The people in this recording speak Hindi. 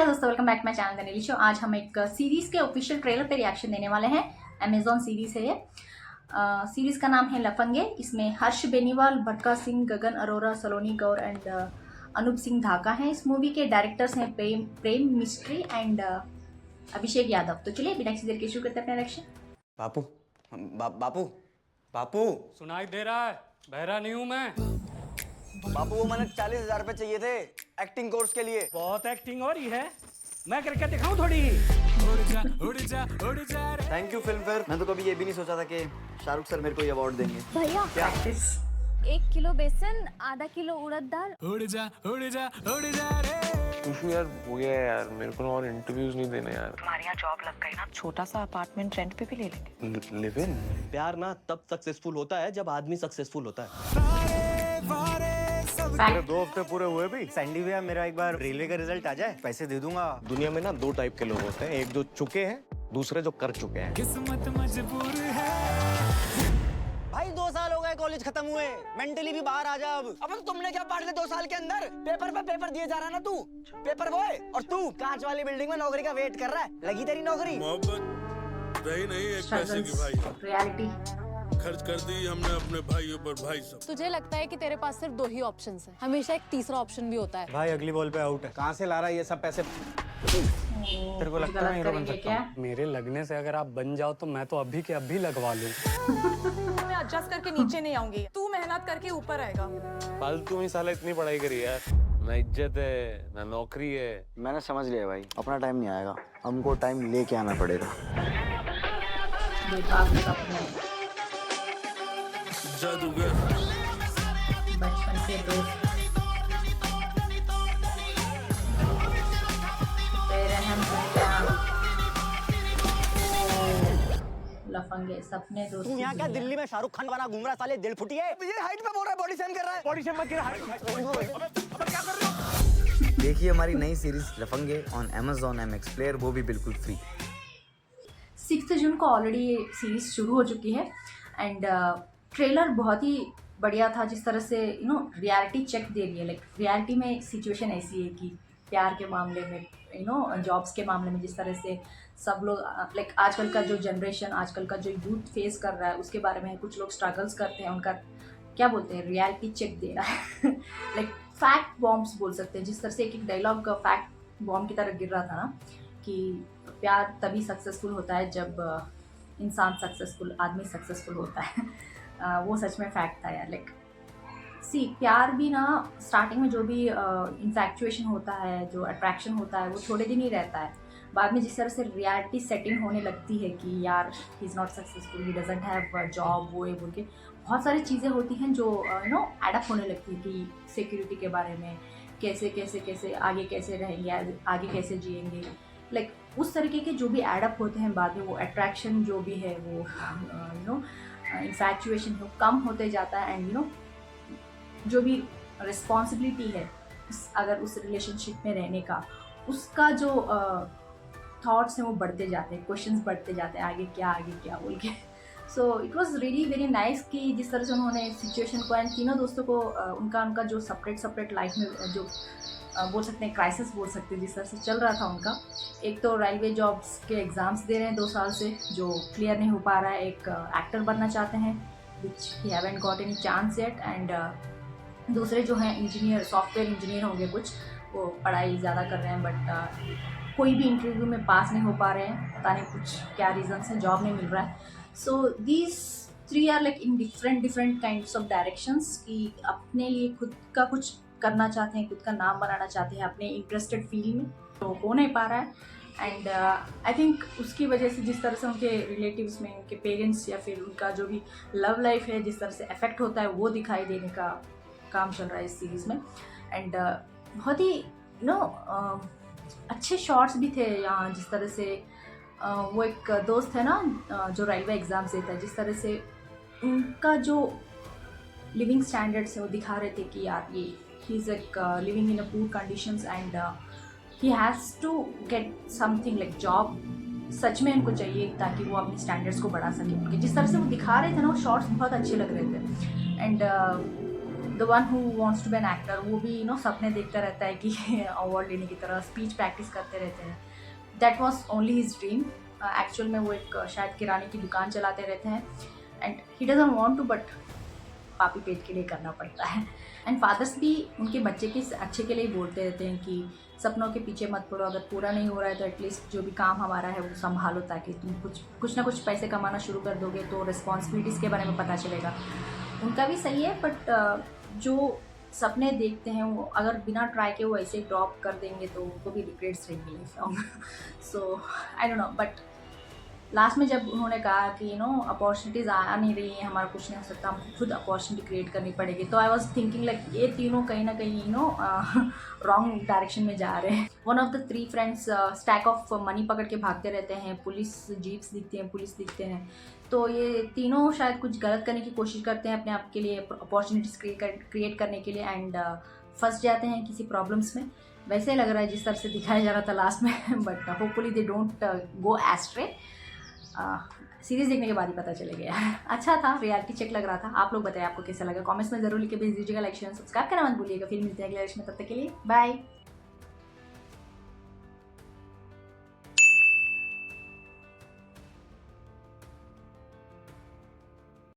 हाय दोस्तों, welcome back my channel the नीली शो। आज हम एक सीरीज़ के ऑफिशियल ट्रेलर पे रिएक्शन देने वाले हैं। अमेजॉन सीरीज़ है ये। सीरीज़ का नाम है लफंगे। इसमें हर्ष बेनीवाल, बरका सिंह, गगन अरोरा, सलोनी कौर एंड अनूप सिंह धाका हैं। इस मूवी के डायरेक्टर्स हैं प्रेम मिस्ट्री एंड अभिषेक यादव। तो चलिए बिना किसी देर के शुरू करते हैं अपना रिएक्शन। बापू बापू बापू सुनाई दे रहा है? बहरा नहीं हूं मैं। बापू वो मैंने 40,000 रुपए चाहिए थे एक्टिंग कोर्स के लिए। बहुत एक्टिंग हो रही है, मैं करके दिखाऊं थोड़ी। Thank you film fair. मैं तो कभी ये भी नहीं सोचा था कि शाहरुख सर मेरे को ये अवार्ड देंगे। भैया क्या? 1 किलो बेसन, आधा किलो उड़द दाल। उड़ जा रे। कुछ यार हो गया है यार, मेरे को ना और इंटरव्यूज नहीं देने यार। हमारे यहाँ जॉब लग गई ना, छोटा सा अपार्टमेंट रेंट पे भी ले लेंगे। Live in. प्यार ना तब सक्सेसफुल होता है जब आदमी सक्सेसफुल होता है। मेरे 2 हफ्ते पूरे हुए भी। सैंडी भैया मेरा एक बार रेलवे का रिजल्ट आ जाए, पैसे दे दूंगा। दुनिया में ना 2 टाइप के लोग होते हैं, एक जो चुके हैं, दूसरे जो कर चुके हैं। किस्मत मजबूर है। भाई 2 साल हो गए कॉलेज खत्म हुए, मेंटली भी बाहर आ जा। अब अब तुमने क्या पढ़ लिया 2 साल के अंदर? पेपर पे पेपर दिए जा रहा ना तू, पेपर बॉय। और तू कांच वाली बिल्डिंग में नौकरी का वेट कर रहा है। लगी तेरी नौकरी? मोहब्बत रही नहीं एक पैसे की भाई, रियलिटी खर्च कर दी हमने अपने भाइयों पर भाई सब। तुझे लगता है कि तेरे पास सिर्फ 2 ही ऑप्शंस हैं। हमेशा एक तीसरा ऑप्शन भी होता है। भाई अगली बॉल पे आउट है। कहाँ से ला रहा है ये सब पैसे? तेरे को लगता है हीरो बन सकता क्या? मेरे लगने से अगर आप बन जाओ तो मैं तो अभी के अभी लगवा लूं। मैं एडजस्ट करके नीचे नहीं आऊंगी, तू मेहनत करके ऊपर आएगा। फालतू में साला इतनी पढ़ाई करी यार, ना इज्जत है ना नौकरी है। मैंने समझ लिया भाई, अपना टाइम नहीं आएगा, हमको टाइम लेके आना पड़ेगा। जादूगर बचपन से दोस्त लफंगे सपने दोस्त। तू यहाँ क्या दिल्ली में शाहरुख खान वाला घूम रहा, साले दिल फुटी है। ये हाइट पे बोल रहा है, बॉडी शेम कर रहा है। बॉडी शेम मत कर। देखिए हमारी नई series Lafange on Amazon MX player, वो भी बिल्कुल फ्री। 6 जून को ऑलरेडी ये सीरीज शुरू हो चुकी है एंड ट्रेलर बहुत ही बढ़िया था। जिस तरह से रियलिटी चेक दे रही है। लाइक रियलिटी में सिचुएशन ऐसी है कि प्यार के मामले में, जॉब्स के मामले में जिस तरह से सब लोग लाइक आजकल का जो जनरेशन, आजकल का जो यूथ फेस कर रहा है उसके बारे में कुछ लोग स्ट्रगल्स करते हैं। उनका क्या बोलते हैं, रियलिटी चेक दे रहा है। लाइक फैक्ट बॉम्ब्स बोल सकते हैं। जिस तरह से एक डायलॉग फैक्ट बॉम्ब की तरह गिर रहा था ना कि प्यार तभी सक्सेसफुल होता है जब इंसान सक्सेसफुल, आदमी सक्सेसफुल होता है। वो सच में फैक्ट था यार। लाइक प्यार भी ना स्टार्टिंग में जो भी इन्फैक्चुएशन होता है, जो अट्रैक्शन होता है, वो थोड़े दिन ही रहता है। बाद में जिस तरह से रियलिटी सेटिंग होने लगती है कि यार he is not successful, he doesn't have job, वो ये बोल के बहुत सारी चीज़ें होती हैं जो एडअप होने लगती है कि सिक्योरिटी के बारे में, कैसे कैसे कैसे आगे कैसे रहेंगे, आगे कैसे जिएंगे। लाइक उस तरीके के जो भी एडअप होते हैं बाद में, वो अट्रैक्शन जो भी है, वो इन्फैक्चुएशन है, कम होते जाता है। एंड जो भी रिस्पॉन्सिबिलिटी है अगर उस रिलेशनशिप में रहने का, उसका जो थॉट्स हैं वो बढ़ते जाते हैं, क्वेश्चंस बढ़ते जाते हैं, आगे क्या बोल के। So it was really very nice कि जिस तरह से उन्होंने सिचुएशन को एंड तीनों दोस्तों को उनका जो सेपरेट लाइफ में जो बोल सकते हैं क्राइसिस बोल सकते हैं, जिस तरह से चल रहा था उनका। एक तो रेलवे जॉब्स के एग्ज़ाम्स दे रहे हैं 2 साल से, जो क्लियर नहीं हो पा रहा है। एक एक्टर बनना चाहते हैं which he haven't got any chance yet. And दूसरे जो हैं इंजीनियर, सॉफ्टवेयर इंजीनियर होंगे कुछ, वो पढ़ाई ज़्यादा कर रहे हैं बट कोई भी इंटरव्यू में पास नहीं हो पा रहे हैं। पता नहीं कुछ क्या रीज़न्स हैं, जॉब नहीं मिल रहा है। So these 3 are like in different kinds of directions कि अपने लिए खुद का कुछ करना चाहते हैं, खुद का नाम बनाना चाहते हैं अपने इंटरेस्टेड फील्ड में, तो हो नहीं पा रहा है। एंड आई थिंक उसकी वजह से जिस तरह से उनके रिलेटिव्स में, उनके पेरेंट्स या फिर उनका जो भी लव लाइफ है जिस तरह से अफेक्ट होता है, वो दिखाई देने का काम चल रहा है इस सीरीज़ में। एंड बहुत ही अच्छे शॉट्स भी थे यहाँ। जिस तरह से वो एक दोस्त है ना जो रेलवे एग्ज़ाम्स देता है, जिस तरह से उनका जो लिविंग स्टैंडर्ड्स है वो दिखा रहे थे कि यार ये he is like living in a poor conditions and he has to get something like job सच में उनको चाहिए ताकि वो अपने स्टैंडर्ड्स को बढ़ा सके। जिस तरह से वो दिखा रहे थे ना, वो शॉर्ट्स बहुत अच्छे लग रहे थे। And the one who wants to be an actor, वो भी सपने देखता रहता है कि अवार्ड लेने की तरह, स्पीच प्रैक्टिस करते रहते हैं. That was only his dream. Actual में वो एक शायद किराने की दुकान चलाते रहते हैं and he doesn't want to, but पापी पेट के लिए करना पड़ता है. एंड फादर्स भी उनके बच्चे के अच्छे के लिए बोलते रहते हैं कि सपनों के पीछे मत पड़ो, अगर पूरा नहीं हो रहा है तो एटलीस्ट जो भी काम हमारा है वो संभालो, ताकि तुम कुछ ना कुछ पैसे कमाना शुरू कर दोगे तो रिस्पॉन्सिबिलिटीज़ के बारे में पता चलेगा. उनका भी सही है, बट जो सपने देखते हैं वो अगर बिना ट्राई के वो ऐसे ड्रॉप कर देंगे तो उनको भी रिग्रेट्स रहेंगे life long. So I don't know, but last में जब उन्होंने कहा कि अपॉर्चुनिटीज़ आ नहीं रही हैं, हमारा कुछ नहीं हो सकता, हमको खुद अपॉर्चुनिटी क्रिएट करनी पड़ेगी, तो आई वॉज थिंकिंग लाइक ये तीनों कहीं ना कहीं रॉन्ग डायरेक्शन में जा रहे हैं. One of the 3 friends stack of money पकड़ के भागते रहते हैं, पुलिस जीप्स दिखती हैं, पुलिस दिखते हैं, तो ये तीनों शायद कुछ गलत करने की कोशिश करते हैं अपने आप के लिए, अपॉर्चुनिटीज़ क्रिएट करने के लिए, एंड फंस जाते हैं किसी प्रॉब्लम्स में. वैसे लग रहा है जिस तरह से दिखाया जा रहा था लास्ट में, but hopefully they don't go ashtray. Series देखने के बाद ही पता चलेगा. अच्छा था, रियलिटी चेक लग रहा था. आप लोग बताइए आपको कैसा लगा, कमेंट्स में जरूर लिख के भेज दीजिएगा. लाइक शेयर सब्सक्राइब करना मत भूलिएगा. फिर मिलते हैं अगले लेक्चर में, तब तक के लिए बाय.